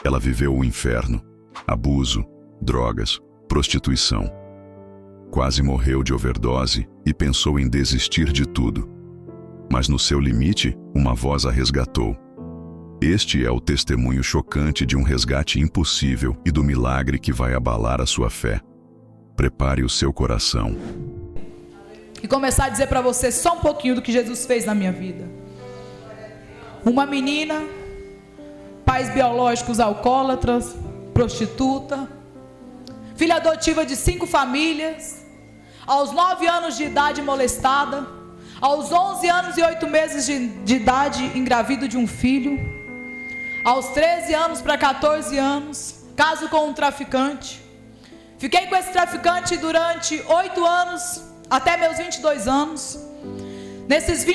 Ela viveu o inferno, abuso, drogas, prostituição. Quase morreu de overdose e pensou em desistir de tudo. Mas no seu limite, uma voz a resgatou. Este é o testemunho chocante de um resgate impossível e do milagre que vai abalar a sua fé. Prepare o seu coração. E começar a dizer para você só um pouquinho do que Jesus fez na minha vida. Uma menina, pais biológicos alcoólatras, prostituta, filha adotiva de 5 famílias, aos 9 anos de idade molestada, aos 11 anos e 8 meses de idade engravido de um filho, aos 13 anos para 14 anos, caso com um traficante. Fiquei com esse traficante durante 8 anos, até meus 22 anos. Nesses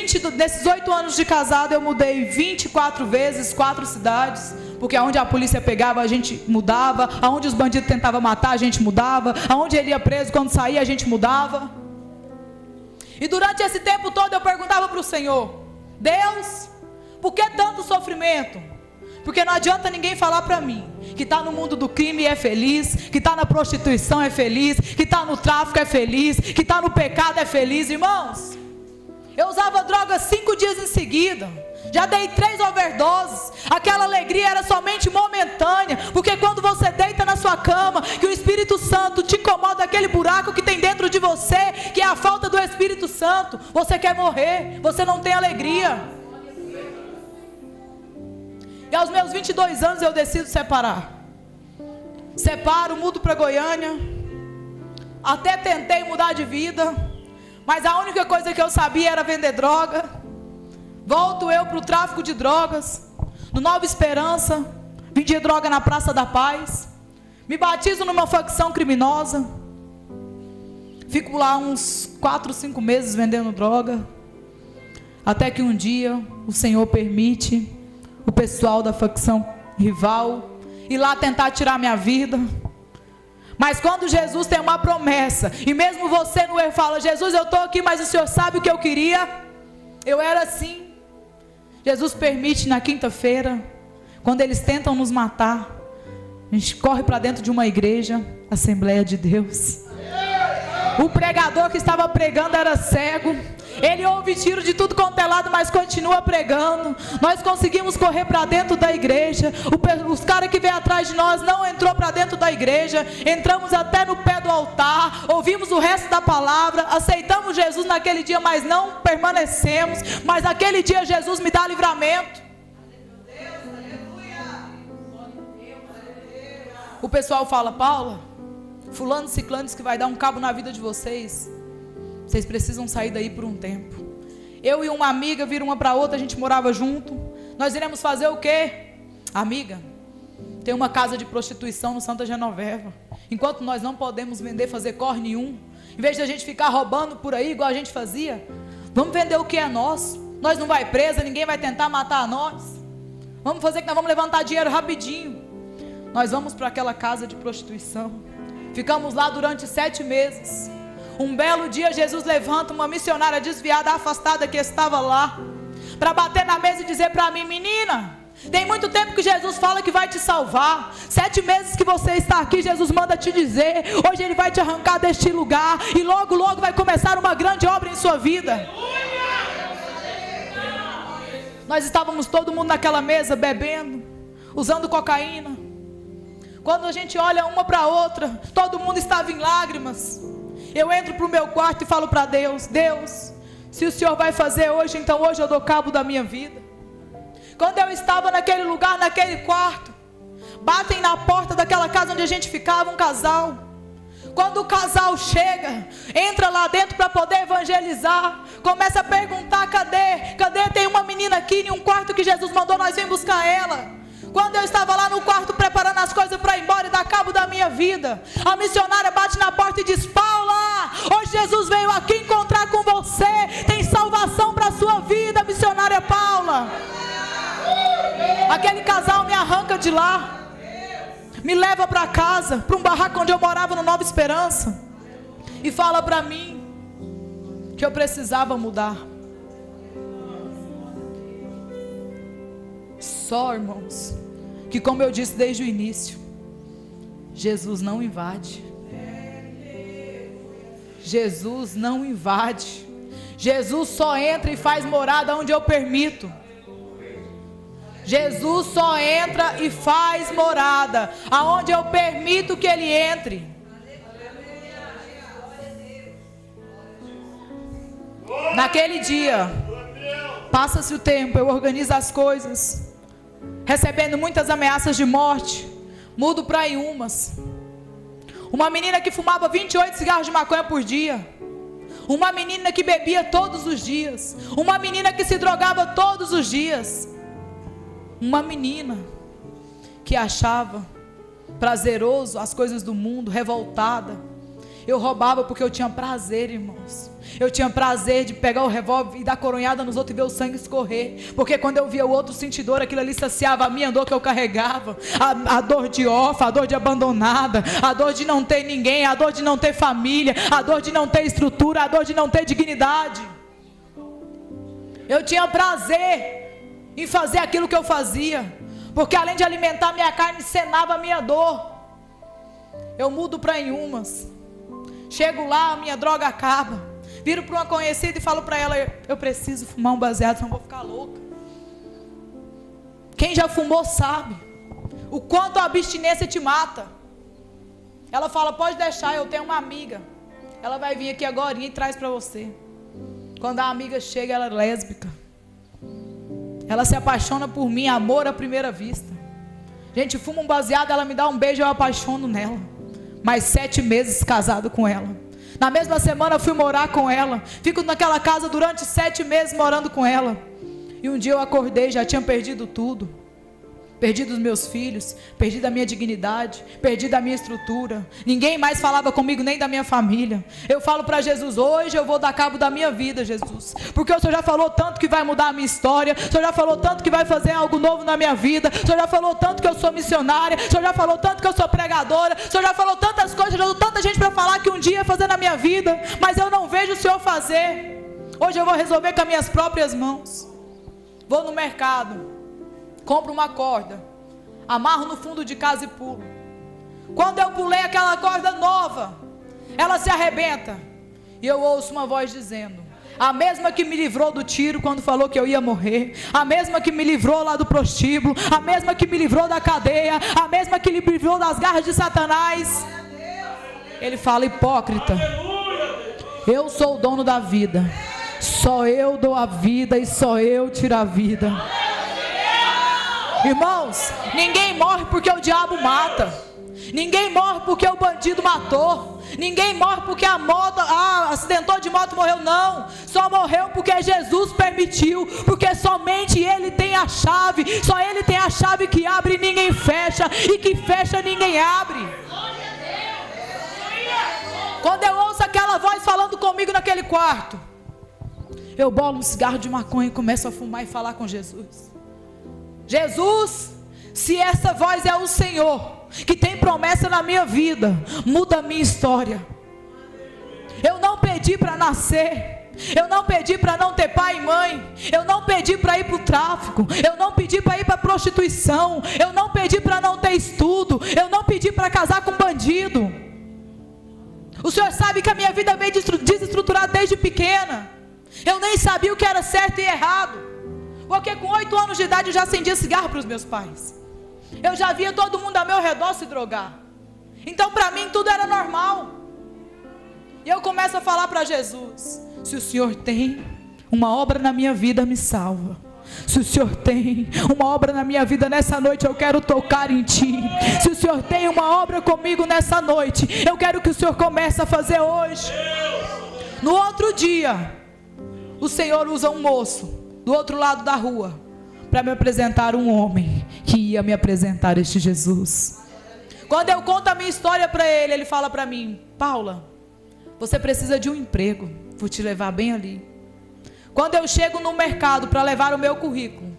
8 anos de casado eu mudei 24 vezes, 4 cidades, porque aonde a polícia pegava a gente mudava, aonde os bandidos tentavam matar a gente mudava, aonde ele ia preso quando saía a gente mudava. E durante esse tempo todo eu perguntava para o Senhor: Deus, por que tanto sofrimento? Porque não adianta ninguém falar para mim que está no mundo do crime e é feliz, que está na prostituição é feliz, que está no tráfico é feliz, que está no pecado é feliz. Irmãos, eu usava droga 5 dias em seguida, já dei 3 overdoses. Aquela alegria era somente momentânea, porque quando você deita na sua cama, que o Espírito Santo te incomoda, aquele buraco que tem dentro de você, que é a falta do Espírito Santo, você quer morrer, você não tem alegria. E aos meus 22 anos eu decido separar. Separo, mudo para Goiânia. Até tentei mudar de vida, mas a única coisa que eu sabia era vender droga. Volto eu para o tráfico de drogas, no Nova Esperança. Vendia droga na Praça da Paz. Me batizo numa facção criminosa. Fico lá uns 4, 5 meses vendendo droga. Até que um dia o Senhor permite o pessoal da facção rival ir lá tentar tirar minha vida. Mas quando Jesus tem uma promessa, e mesmo você no erro fala: Jesus, eu estou aqui, mas o Senhor sabe o que eu queria. Eu era assim. Jesus permite na quinta-feira, quando eles tentam nos matar, a gente corre para dentro de uma igreja, Assembleia de Deus. O pregador que estava pregando era cego. Ele ouve tiro de tudo quanto é lado, mas continua pregando. Nós conseguimos correr para dentro da igreja. Os caras que veio atrás de nós não entrou para dentro da igreja. Entramos até no pé do altar, ouvimos o resto da palavra, aceitamos Jesus naquele dia, mas não permanecemos. Mas naquele dia Jesus me dá livramento. O pessoal fala: Paula, fulano, ciclano disse que vai dar um cabo na vida de vocês. Vocês precisam sair daí por um tempo. Eu e uma amiga viram uma para outra, a gente morava junto. Nós iremos fazer o quê? Amiga, tem uma casa de prostituição no Santa Genoveva. Enquanto nós não podemos vender, fazer corre nenhum, em vez de a gente ficar roubando por aí igual a gente fazia, vamos vender o que é nosso. Nós não vai presa, ninguém vai tentar matar nós. Vamos fazer que nós vamos levantar dinheiro rapidinho. Nós vamos para aquela casa de prostituição. Ficamos lá durante 7 meses. Um belo dia Jesus levanta uma missionária desviada, afastada que estava lá, para bater na mesa e dizer para mim: menina, tem muito tempo que Jesus fala que vai te salvar. 7 meses que você está aqui, Jesus manda te dizer, hoje Ele vai te arrancar deste lugar, e logo logo vai começar uma grande obra em sua vida. Nós estávamos todo mundo naquela mesa bebendo, usando cocaína. Quando a gente olha uma para a outra, todo mundo estava em lágrimas. Eu entro para o meu quarto e falo para Deus: Deus, se o Senhor vai fazer hoje, então hoje eu dou cabo da minha vida. Quando eu estava naquele lugar, naquele quarto, batem na porta daquela casa onde a gente ficava, um casal. Quando o casal chega, entra lá dentro para poder evangelizar, começa a perguntar: cadê? Tem uma menina aqui em um quarto que Jesus mandou nós vir buscar ela. Quando eu estava lá no quarto preparando as coisas para ir embora e dar cabo da minha vida, a missionária bate na porta e diz: Paula, hoje Jesus veio aqui encontrar com você, tem salvação para a sua vida, missionária Paula. Aquele casal me arranca de lá, me leva para casa, para um barraco onde eu morava no Nova Esperança, e fala para mim que eu precisava mudar. Só, irmãos, que, como eu disse desde o início, Jesus não invade. Jesus não invade. Jesus só entra e faz morada onde eu permito. Jesus só entra e faz morada aonde eu permito que Ele entre. Naquele dia, passa-se o tempo, eu organizo as coisas, recebendo muitas ameaças de morte, mudo para Inhumas. Uma menina que fumava 28 cigarros de maconha por dia. Uma menina que bebia todos os dias. Uma menina que se drogava todos os dias. Uma menina que achava prazeroso as coisas do mundo, revoltada. Eu roubava porque eu tinha prazer, irmãos. Eu tinha prazer de pegar o revólver e dar coronhada nos outros e ver o sangue escorrer. Porque quando eu via o outro sentir dor, aquilo ali saciava a minha dor que eu carregava. A dor de órfã, a dor de abandonada, a dor de não ter ninguém, a dor de não ter família, a dor de não ter estrutura, a dor de não ter dignidade. Eu tinha prazer em fazer aquilo que eu fazia. Porque além de alimentar minha carne, cenava a minha dor. Eu mudo para Inhumas. Chego lá, a minha droga acaba. Viro para uma conhecida e falo para ela: eu preciso fumar um baseado, senão vou ficar louca. Quem já fumou sabe o quanto a abstinência te mata. Ela fala: pode deixar, eu tenho uma amiga, ela vai vir aqui agora e traz para você. Quando a amiga chega, ela é lésbica. Ela se apaixona por mim, amor à primeira vista. Gente, fuma um baseado, ela me dá um beijo, eu apaixono nela. Mais 7 meses casado com ela. Na mesma semana eu fui morar com ela. Fico naquela casa durante 7 meses morando com ela. E um dia eu acordei, já tinha perdido tudo. Perdido os meus filhos, perdido a minha dignidade, perdido a minha estrutura. Ninguém mais falava comigo, nem da minha família. Eu falo para Jesus: hoje eu vou dar cabo da minha vida, Jesus. Porque o Senhor já falou tanto que vai mudar a minha história. O Senhor já falou tanto que vai fazer algo novo na minha vida. O Senhor já falou tanto que eu sou missionária. O Senhor já falou tanto que eu sou pregadora. O Senhor já falou tantas coisas, já deu tanta gente para falar que um dia ia fazer na minha vida. Mas eu não vejo o Senhor fazer. Hoje eu vou resolver com as minhas próprias mãos. Vou no mercado, compro uma corda, amarro no fundo de casa e pulo. Quando eu pulei aquela corda nova, ela se arrebenta. E eu ouço uma voz dizendo: a mesma que me livrou do tiro quando falou que eu ia morrer, a mesma que me livrou lá do prostíbulo, a mesma que me livrou da cadeia, a mesma que me livrou das garras de Satanás. Ele fala: hipócrita, eu sou o dono da vida, só eu dou a vida e só eu tiro a vida. Irmãos, ninguém morre porque o diabo mata. Ninguém morre porque o bandido matou. Ninguém morre porque a moto, acidentou de moto, morreu. Não, só morreu porque Jesus permitiu. Porque somente Ele tem a chave. Só Ele tem a chave que abre e ninguém fecha, e que fecha ninguém abre. Quando eu ouço aquela voz falando comigo naquele quarto, eu bolo um cigarro de maconha e começo a fumar e falar com Jesus. Jesus, se essa voz é o Senhor que tem promessa na minha vida, muda a minha história. Eu não pedi para nascer, eu não pedi para não ter pai e mãe, eu não pedi para ir para o tráfico, eu não pedi para ir para a prostituição, eu não pedi para não ter estudo, eu não pedi para casar com bandido. O Senhor sabe que a minha vida veio desestruturada desde pequena. Eu nem sabia o que era certo e errado. Porque com 8 anos de idade eu já acendia cigarro para os meus pais. Eu já via todo mundo ao meu redor se drogar. Então para mim tudo era normal. E eu começo a falar para Jesus: se o Senhor tem uma obra na minha vida, me salva. Se o Senhor tem uma obra na minha vida nessa noite, eu quero tocar em Ti. Se o Senhor tem uma obra comigo nessa noite, eu quero que o Senhor comece a fazer hoje. No outro dia, o Senhor usa um moço do outro lado da rua para me apresentar um homem que ia me apresentar este Jesus. Quando eu conto a minha história para ele, ele fala para mim: Paula, você precisa de um emprego, vou te levar bem ali. Quando eu chego no mercado para levar o meu currículo,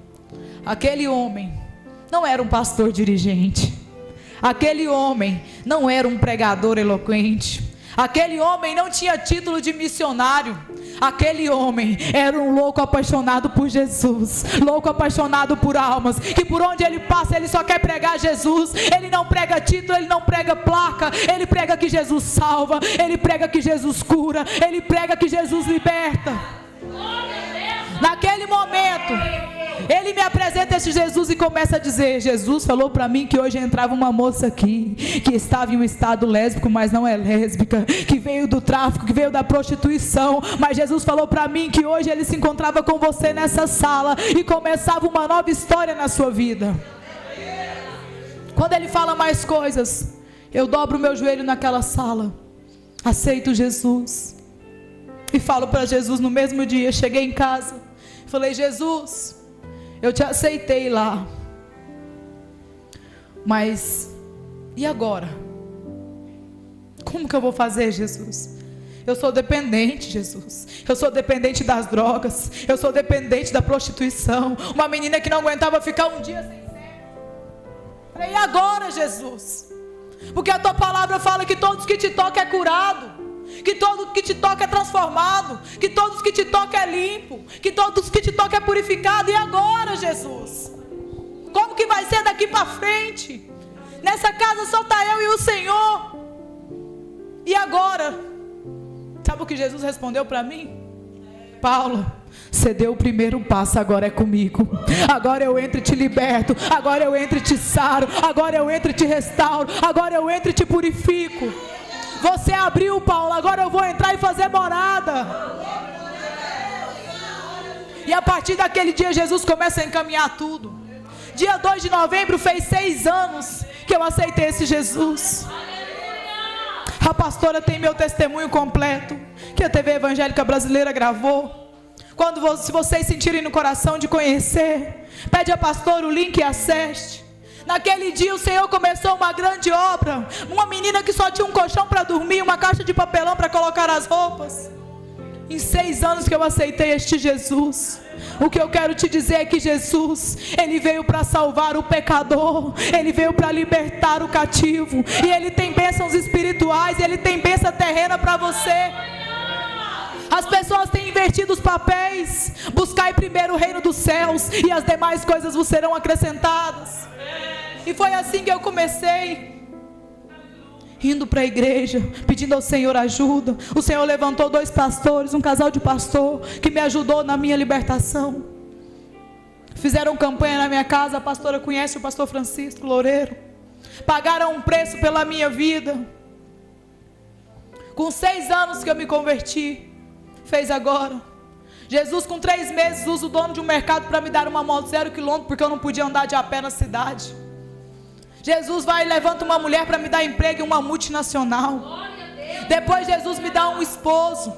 aquele homem não era um pastor dirigente, aquele homem não era um pregador eloquente, aquele homem não tinha título de missionário, Aquele homem era um louco apaixonado por Jesus, louco apaixonado por almas, que por onde ele passa ele só quer pregar Jesus. Ele não prega título, ele não prega placa, ele prega que Jesus salva, ele prega que Jesus cura, ele prega que Jesus liberta. Naquele momento ele me apresenta esse Jesus e começa a dizer: Jesus falou para mim que hoje entrava uma moça aqui, que estava em um estado lésbico, mas não é lésbica, que veio do tráfico, que veio da prostituição, mas Jesus falou para mim que hoje ele se encontrava com você nessa sala e começava uma nova história na sua vida. Quando ele fala mais coisas, eu dobro o meu joelho naquela sala, aceito Jesus e falo para Jesus no mesmo dia. Cheguei em casa, falei: Jesus, eu te aceitei lá, mas e agora? Como que eu vou fazer, Jesus? Eu sou dependente, Jesus. Eu sou dependente das drogas, eu sou dependente da prostituição. Uma menina que não aguentava ficar um dia sem sexo. Falei: e agora, Jesus? Porque a tua palavra fala que todos que te tocam é curado, que todo que te toca é transformado, que todos que te tocam é limpo, que todos que te tocam é purificado. E agora, Jesus? Como que vai ser daqui para frente? Nessa casa só está eu e o Senhor. E agora? Sabe o que Jesus respondeu para mim? Paulo, você deu o primeiro passo, agora é comigo. Agora eu entro e te liberto, agora eu entro e te saro, agora eu entro e te restauro, agora eu entro e te purifico. Você abriu, Paulo, agora eu vou entrar e fazer morada. E a partir daquele dia Jesus começa a encaminhar tudo. Dia 2 de novembro fez 6 anos que eu aceitei esse Jesus. A pastora tem meu testemunho completo, que a TV Evangélica Brasileira gravou. Se vocês sentirem no coração de conhecer, pede a pastora o link e acesse. Naquele dia o Senhor começou uma grande obra. Uma menina que só tinha um colchão para dormir, uma caixa de papelão para colocar as roupas. Em 6 anos que eu aceitei este Jesus. O que eu quero te dizer é que Jesus, Ele veio para salvar o pecador, Ele veio para libertar o cativo, e Ele tem bênçãos espirituais, e Ele tem bênção terrena para você. As pessoas têm invertido os papéis. Buscai primeiro o reino dos céus, e as demais coisas vos serão acrescentadas. E foi assim que eu comecei, indo para a igreja, pedindo ao Senhor ajuda. O Senhor levantou 2 pastores, um casal de pastor, que me ajudou na minha libertação. Fizeram campanha na minha casa. A pastora conhece o pastor Francisco Loureiro. Pagaram um preço pela minha vida. Com 6 anos que eu me converti, fez agora. Jesus, com 3 meses, usa o dono de um mercado para me dar uma moto 0 km, porque eu não podia andar de a pé na cidade. Jesus vai e levanta uma mulher para me dar emprego em uma multinacional. Depois Jesus me dá um esposo.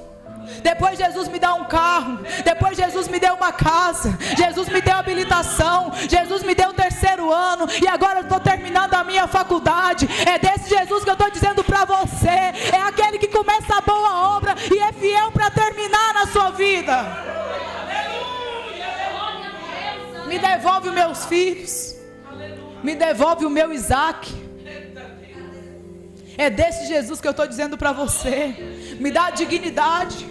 Depois Jesus me dá um carro. Depois Jesus me deu uma casa. Jesus me deu habilitação. Jesus me deu o 3º ano. E agora eu estou terminando a minha faculdade. É desse Jesus que eu estou dizendo para você. É aquele que começa a boa obra e é fiel para terminar na sua vida. Me devolve os meus filhos. Me devolve o meu Isaac. É desse Jesus que eu estou dizendo para você. Me dá dignidade.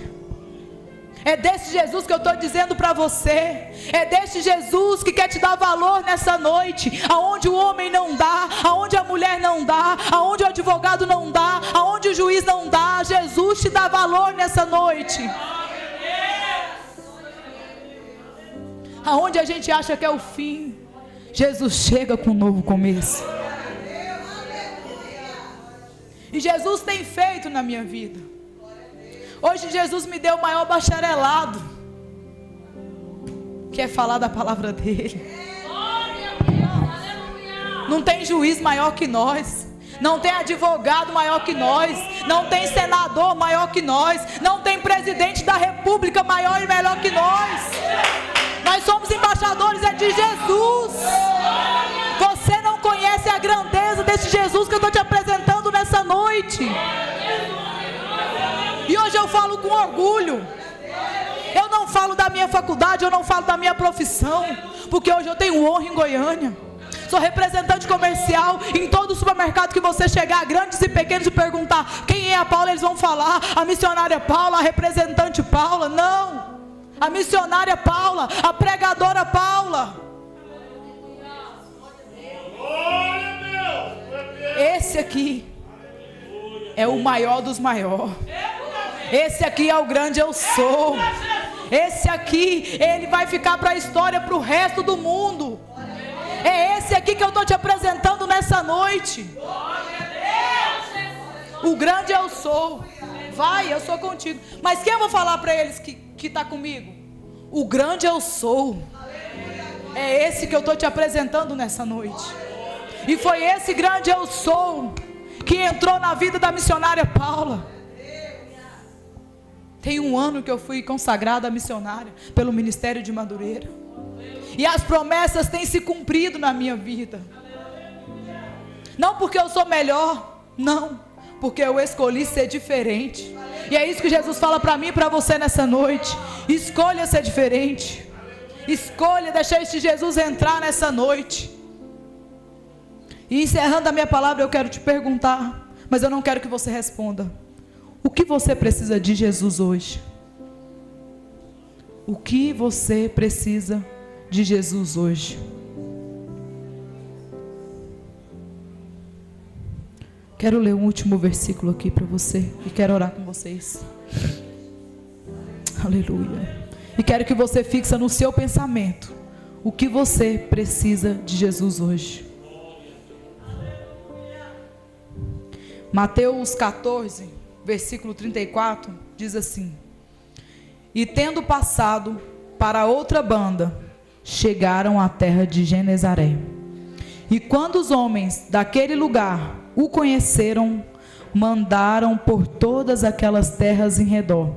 É desse Jesus que eu estou dizendo para você. É desse Jesus que quer te dar valor nessa noite. Aonde o homem não dá, aonde a mulher não dá, aonde o advogado não dá, aonde o juiz não dá, Jesus te dá valor nessa noite. Aonde a gente acha que é o fim, Jesus chega com um novo começo. E Jesus tem feito na minha vida. Hoje Jesus me deu o maior bacharelado, que é falar da palavra dele. Não tem juiz maior que nós. Não tem advogado maior que nós. Não tem senador maior que nós. Não tem presidente da república maior e melhor que nós. Nós somos embaixadores de Jesus. Você não conhece a grandeza desse Jesus que eu estou te apresentando nessa noite. E hoje eu falo com orgulho. Eu não falo da minha faculdade, eu não falo da minha profissão, porque hoje eu tenho honra em Goiânia. Sou representante comercial. Em todo supermercado que você chegar, grandes e pequenos, e perguntar quem é a Paula, eles vão falar a missionária Paula, a representante Paula. Não, a missionária Paula, a pregadora Paula. Esse aqui é o maior dos maiores. Esse aqui é o grande eu sou. Esse aqui, ele vai ficar para a história, para o resto do mundo. É esse aqui que eu estou te apresentando nessa noite. O grande eu sou. Vai, eu sou contigo. Mas quem eu vou falar para eles que está comigo? O grande eu sou. É esse que eu estou te apresentando nessa noite. E foi esse grande eu sou que entrou na vida da missionária Paula. Tem 1 ano que eu fui consagrada missionária pelo Ministério de Madureira. E as promessas têm se cumprido na minha vida. Não porque eu sou melhor, não, porque eu escolhi ser diferente. E é isso que Jesus fala para mim e para você nessa noite. Escolha ser diferente. Escolha deixar este Jesus entrar nessa noite. E encerrando a minha palavra, eu quero te perguntar, mas eu não quero que você responda. O que você precisa de Jesus hoje? O que você precisa de Jesus hoje? Quero ler um último versículo aqui para você e quero orar com vocês. Aleluia. E quero que você fixe no seu pensamento o que você precisa de Jesus hoje. Mateus 14, versículo 34, diz assim: E tendo passado para outra banda, chegaram à terra de Genezaré. E quando os homens daquele lugar o conheceram, mandaram por todas aquelas terras em redor,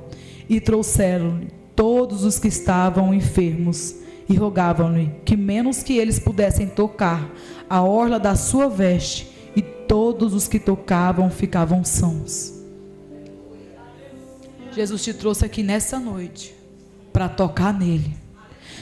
e trouxeram-lhe todos os que estavam enfermos, e rogavam-lhe que menos que eles pudessem tocar a orla da sua veste, e todos os que tocavam ficavam sãos. Jesus te trouxe aqui nessa noite para tocar nele.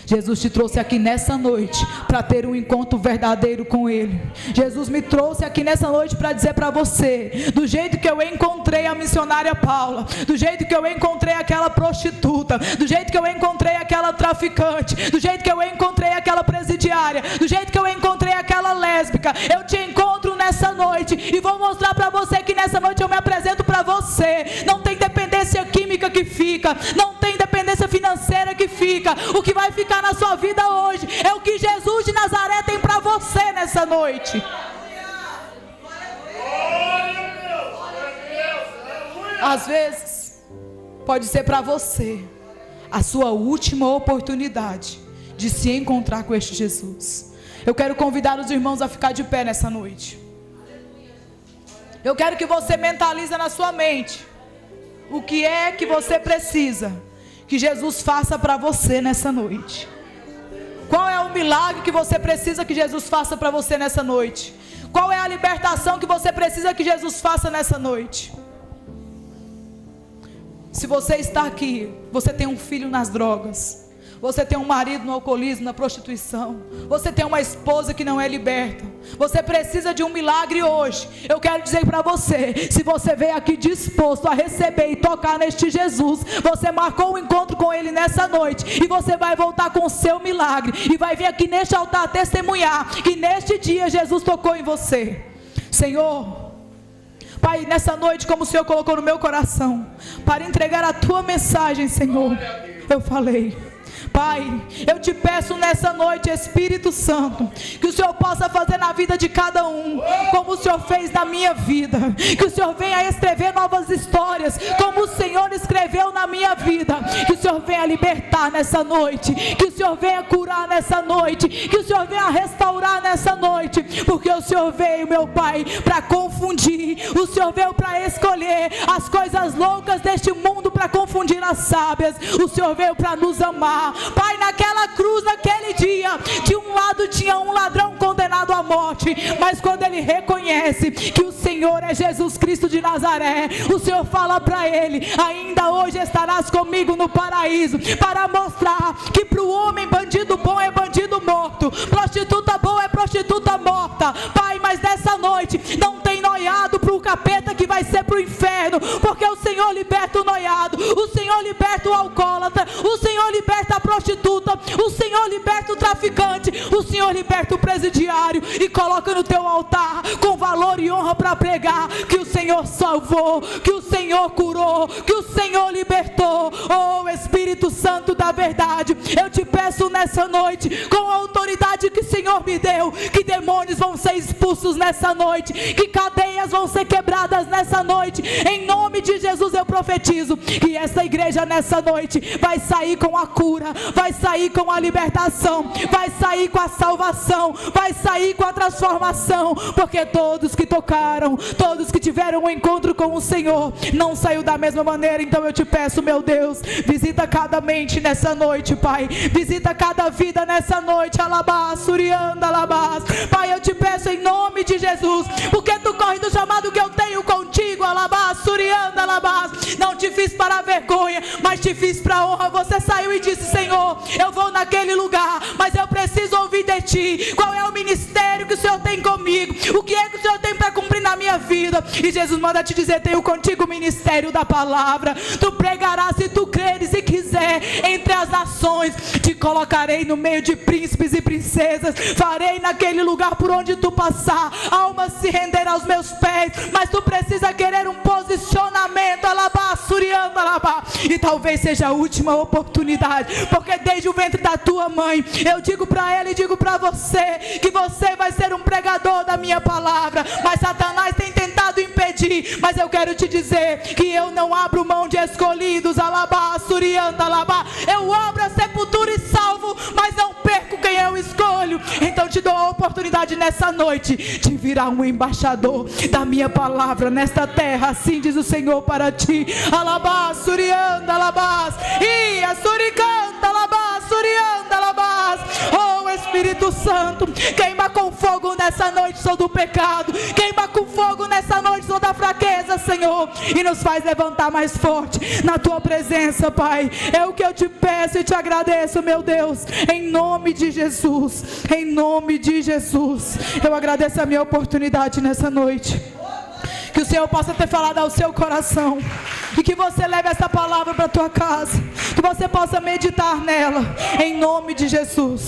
Jesus te trouxe aqui nessa noite para ter um encontro verdadeiro com Ele. Jesus me trouxe aqui nessa noite para dizer para você, do jeito que eu encontrei a missionária Paula, do jeito que eu encontrei aquela prostituta, do jeito que eu encontrei aquela traficante, do jeito que eu encontrei aquela presidiária, do jeito que eu encontrei aquela lésbica, eu te encontro nessa noite e vou mostrar para você que nessa noite eu me apresento para você. Não tem dependência química que fica, não tem dependência financeira que fica. O que vai ficar na sua vida hoje é o que Jesus de Nazaré tem para você nessa noite. Às vezes pode ser para você a sua última oportunidade de se encontrar com este Jesus. Eu quero convidar os irmãos a ficar de pé nessa noite. Eu quero que você mentalize na sua mente o que é que você precisa que Jesus faça para você nessa noite. Qual é o milagre que você precisa que Jesus faça para você nessa noite? Qual é a libertação que você precisa que Jesus faça nessa noite? Se você está aqui, você tem um filho nas drogas, você tem um marido no alcoolismo, na prostituição, você tem uma esposa que não é liberta, você precisa de um milagre hoje. Eu quero dizer para você, se você veio aqui disposto a receber e tocar neste Jesus, você marcou um encontro com Ele nessa noite, e você vai voltar com o seu milagre, e vai vir aqui neste altar testemunhar que neste dia Jesus tocou em você. Senhor, Pai, nessa noite, como o Senhor colocou no meu coração, para entregar a Tua mensagem, Senhor, eu falei: Pai, eu te peço nessa noite, Espírito Santo, que o Senhor possa fazer na vida de cada um, como o Senhor fez na minha vida, que o Senhor venha escrever novas histórias, como o Senhor escreveu na minha vida, que o Senhor venha libertar nessa noite, que o Senhor venha curar nessa noite, que o Senhor venha restaurar nessa noite, porque o Senhor veio, meu Pai, para confundir, o Senhor veio para escolher as coisas loucas deste mundo, para confundir as sábias, o Senhor veio para nos amar, honra. Pai, naquela cruz, naquele dia, de um lado tinha um ladrão condenado à morte, mas quando ele reconhece que o Senhor é Jesus Cristo de Nazaré, o Senhor fala para ele: ainda hoje estarás comigo no paraíso, para mostrar que para o homem bandido bom é bandido morto, prostituta boa é prostituta morta. Pai, mas nessa noite não tem noiado para o capeta que vai ser para o inferno, porque o Senhor liberta o noiado, o Senhor liberta o alcoólatra, o Senhor liberta a prostituta, o Senhor liberta o traficante, o Senhor liberta o presidiário e coloca no teu altar com valor e honra para pregar que o Senhor salvou, que o Senhor curou, que o Senhor libertou. Oh Espírito Santo da verdade, eu te peço nessa noite, com a autoridade que o Senhor me deu, que demônios vão ser expulsos nessa noite, que cadeias vão ser quebradas nessa noite. Em nome de Jesus eu profetizo que essa igreja nessa noite vai sair com a cura, vai sair com a libertação, vai sair com a salvação, vai sair com a transformação, porque todos que tocaram, todos que tiveram um encontro com o Senhor, não saiu da mesma maneira. Então eu te peço, meu Deus, visita cada mente nessa noite, Pai, visita cada vida nessa noite, alabás, surianda, alabás. Pai, eu te peço em nome de Jesus, porque tu corre do chamado que eu tenho contigo, alabás, surianda, alabás. Não te fiz para a vergonha, mas te fiz para a honra. Você saiu e disse: Senhor, eu vou naquele lugar, mas eu preciso ouvir de ti. Qual é o ministério que o Senhor tem comigo? O que é que o Senhor tem para cumprir na minha vida? E Jesus manda te dizer: tenho contigo o ministério da palavra. Tu pregarás se tu creres e quiser entre as nações. Te colocarei no meio de príncipes e princesas. Farei naquele lugar por onde tu passar, almas se renderão aos meus pés. Mas tu precisa querer um posicionamento, alabá, surianda, alabá. E talvez seja a última oportunidade, porque desde o ventre da tua mãe eu digo para ela e digo para você que você vai ser um pregador da minha palavra. Mas Satanás tem tentado impedir, mas eu quero te dizer que eu não abro mão de escolhidos, alabá, surianda, alabá. Eu abro a sepultura e salvo, mas não perco quem eu escolho. Então te dou a oportunidade nessa noite de virar um embaixador da minha palavra nesta terra. Assim diz o Senhor para ti, alabá, surianda, alabá, e a suricanta, alabá, surianda, alabá. Oh Espírito Santo, queima com fogo nessa noite todo o pecado, queima com fogo nessa noite toda a fraqueza, Senhor, e nos faz levantar mais forte na tua presença, Pai. É o que eu te peço e te agradeço, meu Deus, em nome de Jesus, em nome de Jesus. Eu agradeço a minha oportunidade nessa noite, que o Senhor possa ter falado ao seu coração, e que você leve essa palavra para a tua casa, que você possa meditar nela, em nome de Jesus.